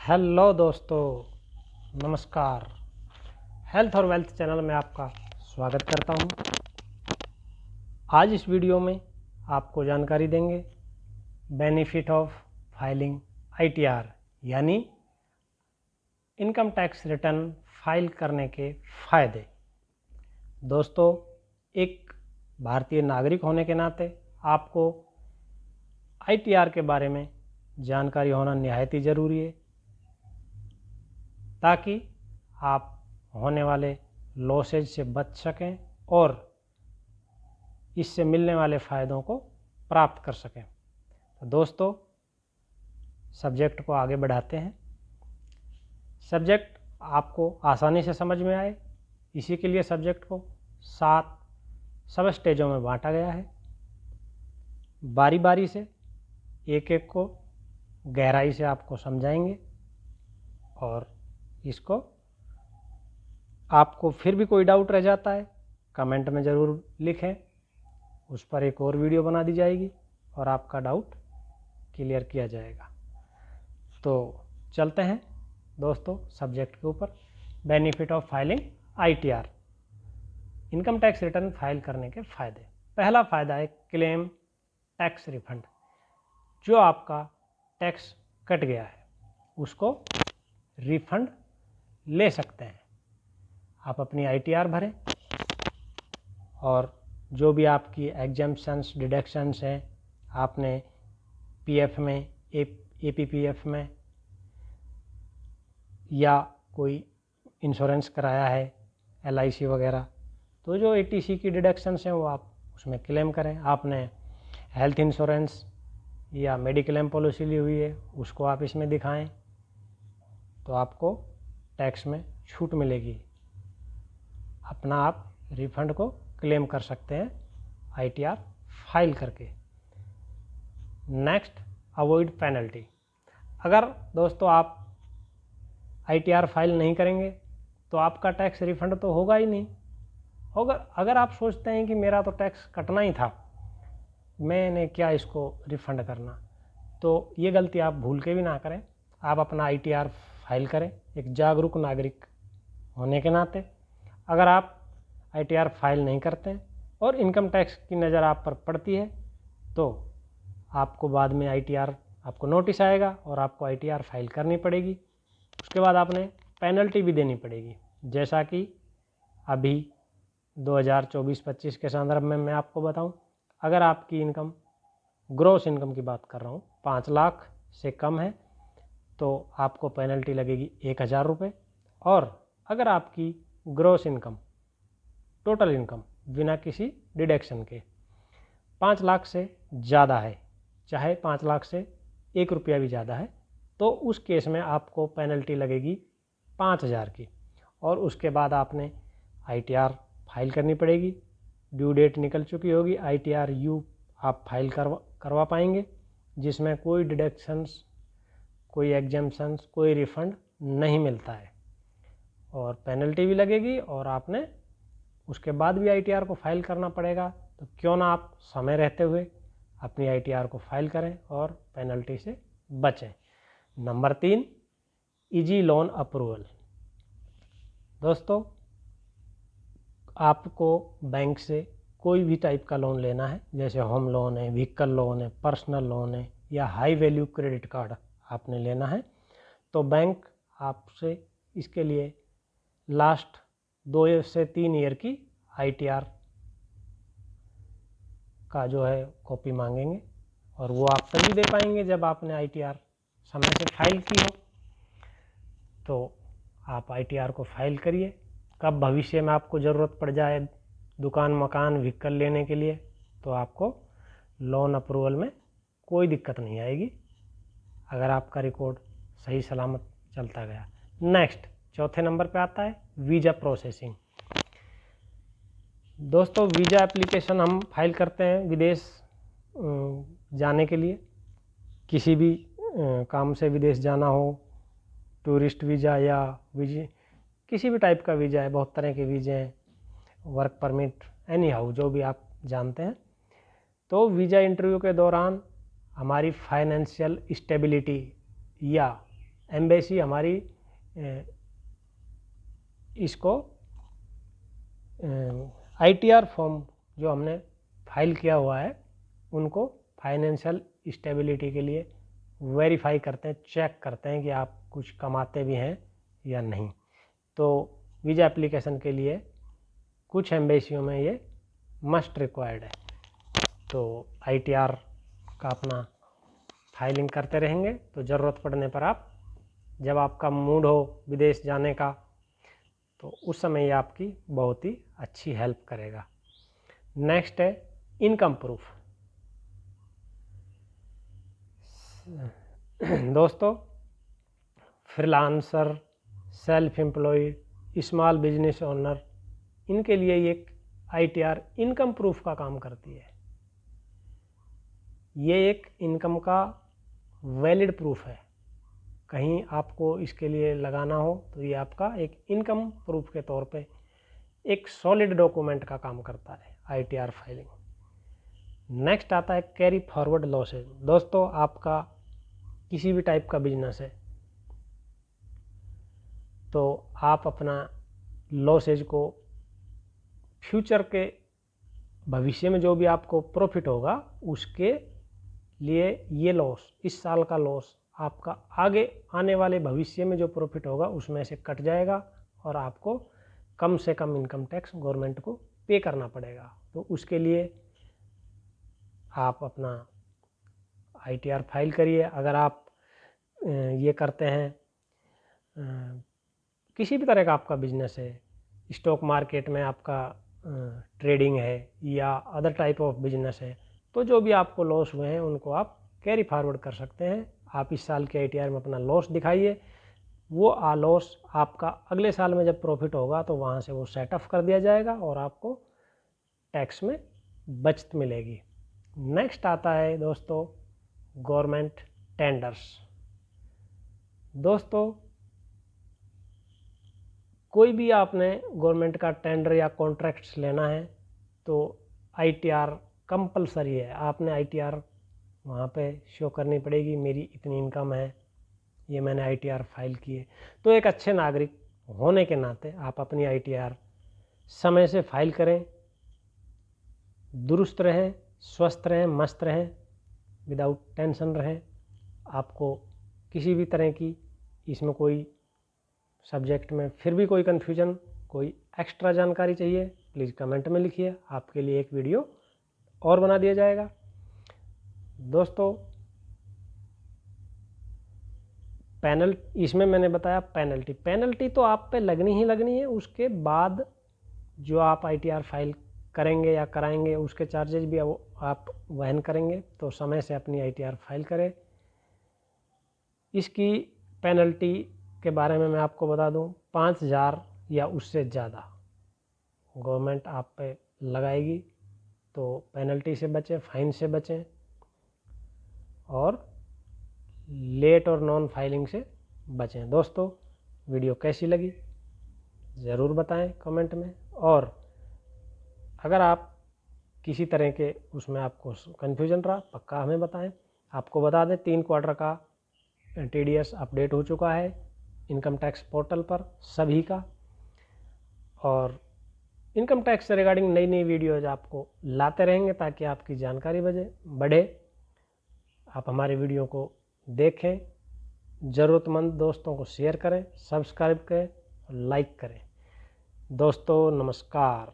Hello दोस्तों, नमस्कार। Health और वेल्थ चैनल में आपका स्वागत करता हूं। आज इस वीडियो में आपको जानकारी देंगे बेनिफिट ऑफ फाइलिंग आईटीआर यानी इनकम टैक्स रिटर्न फाइल करने के फ़ायदे। दोस्तों, एक भारतीय नागरिक होने के नाते आपको आईटीआर के बारे में जानकारी होना निहायत ही ज़रूरी है, ताकि आप होने वाले लॉसेज से बच सकें और इससे मिलने वाले फ़ायदों को प्राप्त कर सकें। तो दोस्तों, सब्जेक्ट को आगे बढ़ाते हैं। सब्जेक्ट आपको आसानी से समझ में आए, इसी के लिए सब्जेक्ट को 7 सब स्टेजों में बांटा गया है। बारी बारी से एक एक को गहराई से आपको समझाएंगे और इसको आपको फिर भी कोई डाउट रह जाता है कमेंट में ज़रूर लिखें, उस पर एक और वीडियो बना दी जाएगी और आपका डाउट क्लियर किया जाएगा। तो चलते हैं दोस्तों सब्जेक्ट के ऊपर। Benefit of filing ITR, income tax return file करने के फ़ायदे। पहला फ़ायदा है क्लेम टैक्स रिफंड। जो आपका टैक्स कट गया है उसको रिफंड ले सकते हैं। आप अपनी आईटीआर भरें और जो भी आपकी एग्जेम्पशंस डिडक्शंस हैं, आपने पीएफ में एपीपीएफ में या कोई इंश्योरेंस कराया है एलआईसी वगैरह, तो जो एटीसी की डिडक्शंस हैं वो आप उसमें क्लेम करें। आपने हेल्थ इंश्योरेंस या मेडिक्लेम पॉलिसी ली हुई है, उसको आप इसमें दिखाएं तो आपको टैक्स में छूट मिलेगी। अपना आप रिफंड को क्लेम कर सकते हैं आईटीआर फाइल करके। Next, avoid penalty. अगर दोस्तों आप आईटीआर फाइल नहीं करेंगे तो आपका टैक्स रिफंड तो होगा ही नहीं। अगर आप सोचते हैं कि मेरा तो टैक्स कटना ही था, मैंने क्या इसको रिफंड करना, तो ये गलती आप भूल के भी ना करें। आप अपना आईटीआर फाइल करें एक जागरूक नागरिक होने के नाते। अगर आप आईटीआर फाइल नहीं करते हैं और इनकम टैक्स की नज़र आप पर पड़ती है तो आपको बाद में आईटीआर आपको नोटिस आएगा और आपको आईटीआर फाइल करनी पड़ेगी। उसके बाद आपने पेनल्टी भी देनी पड़ेगी। जैसा कि अभी 2024-25 के संदर्भ में मैं आपको बताऊं, अगर आपकी इनकम ग्रॉस इनकम की बात कर रहा हूं 5 लाख से कम है तो आपको पेनल्टी लगेगी 1000 रुपये। और अगर आपकी ग्रॉस इनकम टोटल इनकम बिना किसी डिडक्शन के 5 लाख से ज़्यादा है, चाहे 5 लाख से 1 रुपया भी ज़्यादा है, तो उस केस में आपको पेनल्टी लगेगी 5000 की। और उसके बाद आपने आईटीआर फाइल करनी पड़ेगी। ड्यू डेट निकल चुकी होगी, आईटीआर यू आप फाइल करवा पाएंगे, जिसमें कोई डिडक्शंस, कोई एग्जेम्पशंस, कोई रिफंड नहीं मिलता है और पेनल्टी भी लगेगी और आपने उसके बाद भी आईटीआर को फाइल करना पड़ेगा। तो क्यों ना आप समय रहते हुए अपनी आईटीआर को फाइल करें और पेनल्टी से बचें। Number 3, easy loan approval. दोस्तों, आपको बैंक से कोई भी टाइप का लोन लेना है, जैसे होम लोन है, व्हीकल लोन है, पर्सनल लोन है या हाई वैल्यू क्रेडिट कार्ड आपने लेना है, तो बैंक आपसे इसके लिए लास्ट 2 से 3 ईयर की आईटीआर का जो है कॉपी मांगेंगे और वो आप तभी दे पाएंगे जब आपने आईटीआर समय से फाइल की हो। तो आप आईटीआर को फाइल करिए। कब भविष्य में आपको ज़रूरत पड़ जाए दुकान, मकान, व्हीकल लेने के लिए, तो आपको लोन अप्रूवल में कोई दिक्कत नहीं आएगी अगर आपका रिकॉर्ड सही सलामत चलता गया। नेक्स्ट, चौथे नंबर पे आता है वीज़ा प्रोसेसिंग। दोस्तों, वीज़ा एप्लीकेशन हम फाइल करते हैं विदेश जाने के लिए। किसी भी काम से विदेश जाना हो, टूरिस्ट वीज़ा या किसी भी टाइप का वीज़ा है, बहुत तरह के वीज़े हैं, वर्क परमिट, एनी हाउ जो भी आप जानते हैं। तो वीज़ा इंटरव्यू के दौरान हमारी फाइनेंशियल स्टेबिलिटी या एम्बेसी हमारी इसको ITR फॉर्म जो हमने फाइल किया हुआ है उनको फाइनेंशियल स्टेबिलिटी के लिए वेरीफाई करते हैं, चेक करते हैं कि आप कुछ कमाते भी हैं या नहीं। तो वीज़ा एप्लीकेशन के लिए कुछ एम्बेसियों में ये मस्ट रिक्वायर्ड है। तो ITR का अपना फाइलिंग करते रहेंगे, तो ज़रूरत पड़ने पर आप जब आपका मूड हो विदेश जाने का तो उस समय ये आपकी बहुत ही अच्छी हेल्प करेगा। नेक्स्ट है इनकम प्रूफ। दोस्तों, freelancer, self employed, small business owner, इनके लिए ये ITR इनकम प्रूफ का काम करती है। ये एक इनकम का वैलिड प्रूफ है। कहीं आपको इसके लिए लगाना हो तो ये आपका एक इनकम प्रूफ के तौर पे एक सॉलिड डॉक्यूमेंट का काम करता है ITR फाइलिंग। नेक्स्ट आता है कैरी फॉरवर्ड लॉसेज। दोस्तों, आपका किसी भी टाइप का बिजनेस है तो आप अपना लॉसेज को फ्यूचर के भविष्य में जो भी आपको प्रॉफिट होगा उसके लिए ये लॉस, इस साल का लॉस आपका आगे आने वाले भविष्य में जो प्रॉफिट होगा उसमें से कट जाएगा और आपको कम से कम इनकम टैक्स गवर्नमेंट को पे करना पड़ेगा। तो उसके लिए आप अपना ITR फाइल करिए। अगर आप ये करते हैं, किसी भी तरह का आपका बिजनेस है, स्टॉक मार्केट में आपका ट्रेडिंग है या अदर टाइप ऑफ बिजनेस है, तो जो भी आपको लॉस हुए हैं उनको आप कैरी फॉरवर्ड कर सकते हैं। आप इस साल के ITR में अपना लॉस दिखाइए, वो लॉस आपका अगले साल में जब प्रॉफिट होगा तो वहाँ से वो सेट ऑफ कर दिया जाएगा और आपको टैक्स में बचत मिलेगी। नेक्स्ट आता है दोस्तों गवर्नमेंट टेंडर्स। दोस्तों, कोई भी आपने गवर्नमेंट का टेंडर या कॉन्ट्रैक्ट्स लेना है तो ITR कंपलसरी है। आपने ITR वहाँ पे शो करनी पड़ेगी, मेरी इतनी इनकम है, ये मैंने ITR फाइल की है। तो एक अच्छे नागरिक होने के नाते आप अपनी ITR समय से फाइल करें, दुरुस्त रहें, स्वस्थ रहें, मस्त रहें, विदाउट टेंशन रहें। आपको किसी भी तरह की इसमें कोई सब्जेक्ट में फिर भी कोई कन्फ्यूजन, कोई एक्स्ट्रा जानकारी चाहिए, प्लीज़ कमेंट में लिखिए, आपके लिए एक वीडियो और बना दिया जाएगा। दोस्तों, इसमें मैंने बताया पेनल्टी तो आप पे लगनी ही लगनी है। उसके बाद जो आप ITR फाइल करेंगे या कराएंगे उसके चार्जेस भी आप वहन करेंगे। तो समय से अपनी ITR फाइल करें। इसकी पेनल्टी के बारे में मैं आपको बता दूं, 5,000 या उससे ज़्यादा गवर्नमेंट आप पे लगाएगी। तो पेनल्टी से बचें, फाइन से बचें और लेट और नॉन फाइलिंग से बचें। दोस्तों, वीडियो कैसी लगी ज़रूर बताएं कमेंट में, और अगर आप किसी तरह के उसमें आपको कन्फ्यूजन रहा पक्का हमें बताएं। आपको बता दें 3 क्वार्टर का TDS अपडेट हो चुका है इनकम टैक्स पोर्टल पर सभी का, और इनकम टैक्स से रिगार्डिंग नई नई वीडियोज़ आपको लाते रहेंगे ताकि आपकी जानकारी बढ़े। आप हमारे वीडियो को देखें, ज़रूरतमंद दोस्तों को शेयर करें, सब्सक्राइब करें और लाइक करें। दोस्तों, नमस्कार।